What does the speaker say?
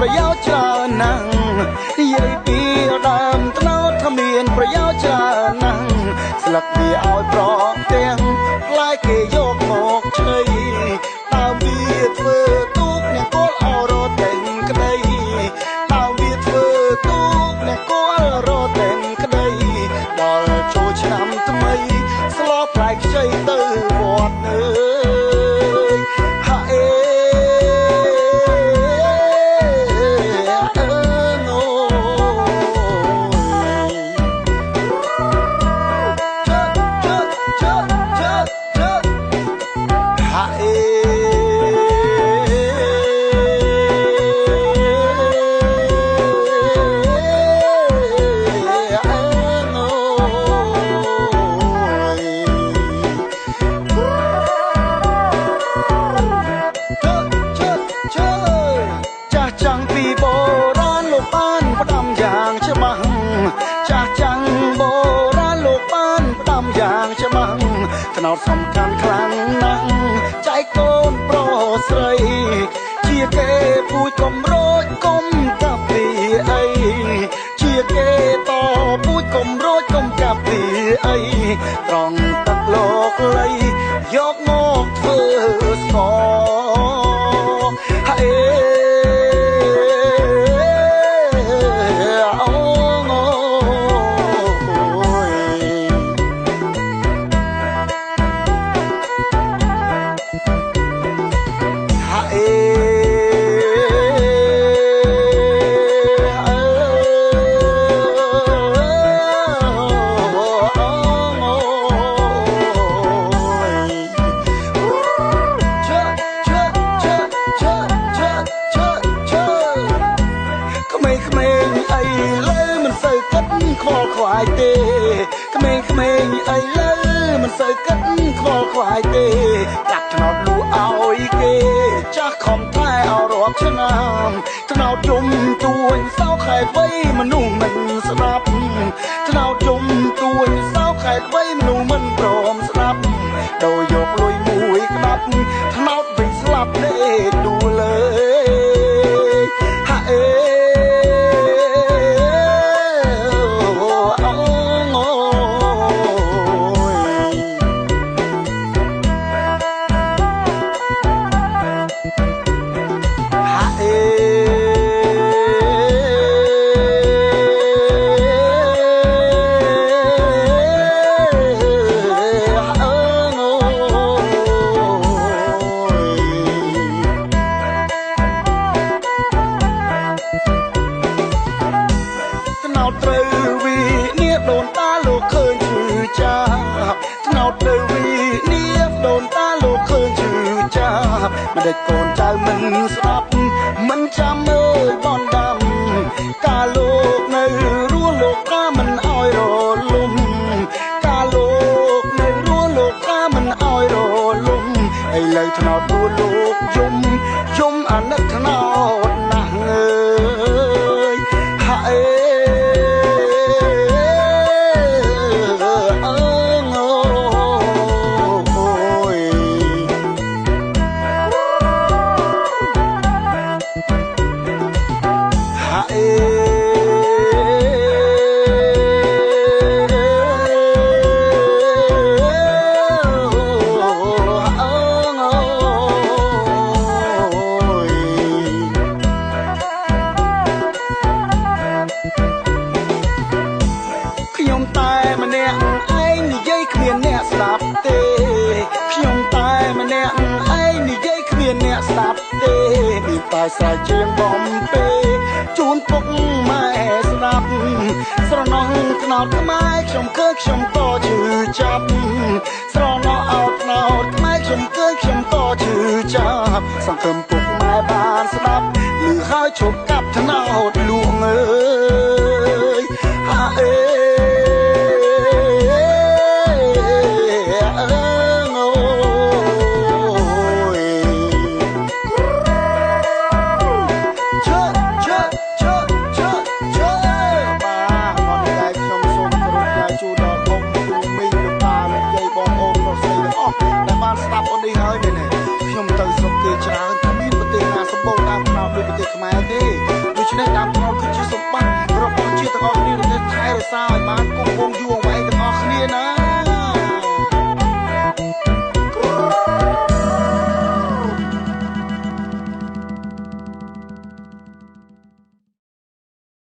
ប្រយោជន៍ច្រើនណាស់និយាយពីដើមត្នោតថាមានប្រយោជន៍ច្រើនណាស់ស្លឹកវាឲ្យប្រកទាំងផ្លែគេយកមកឆ្នៃដើមវាធ្វើទូកអ្នកគល់អរត់ទាំងក្តីដើមវាធ្វើទូកអ្នកគល់រត់ទាំងក្តីដល់ចូលឆ្នាំថ្មីស្លោផ្លែខ្ចីទៅវត្តអើយហាអេត្នោតសំខាន់ខ្លាំងណាស់ចែកកូនប្រុសស្រីជាគេពូជកុំរោចកុំកាប់ពីអីជាគេតពូជកុំរោចកុំកាប់ពីអីត្រង់ទឹកលោកលៃយកមកធ្វើស្ករហើយខ្វាយទេក្មេងៗអីលើមិនសូវគិតខ្វល់ខ្វាយទេកាប់ថ្នោតលូឲ្យគេចាស់ខំតែឲ្យរាប់ឆ្នាំថ្នោតយំទួញសោខែវ័យមនុស្សមិនស្ដាប់ថ្នោតយំទួញសោខែវ័យមនុស្សមិនព្រមស្ដាប់ដោយយកលុយមួយក្តាប់ថ្នោតវិញស្លាប់លេដួលលើហាអេត្រូវវិនាបដូនតាលោកឃើញឈឺចាប់ថ្នោតត្រូវវិនាបដូនតាលោកឃើញឈឺចាប់មិនដេចកូនចៅមិនស្ដាប់មិនចាំមើលបនដាំកាលលោកនៅរស់លោកកាមិនអោយរលំកាលលោកនៅរស់លោកកាមិនអោយរលំឥឡូវថ្នោតរស់លោកយំអាណិតថ្នោតណាស់អើយហាអេខ្ញុំតែម្នាក់ឯងនិយាយគ្មានអ្នកស្ដាប់ទេខ្ញុំតែម្នាក់ឯងនិយាយគ្មានអ្នកស្ដាប់ទេមានតែស្រែកជាងបំពេជូនពុកម៉ែស្ដាប់ស្រណោះថ្នោតខ្មែរខ្ញុំឃើញខ្ញុំក៏ជឿចាប់ស្រណោះអោតថ្នោតខ្មែរខ្ញុំឃើញខ្ញុំក៏ជឿចាប់សង្ឃឹមពុកម៉ែបានស្ដាប់ឮហើយជប់កាប់ថ្នោតលួងអើយហាអេនេះហើយមែនទេខ្ញុំទៅស្រុកគេច្រើនគ្មានប្រទេសណាសម្បូរតាមផ្នែកដូចប្រទេសខ្មែរទេ សើចបាន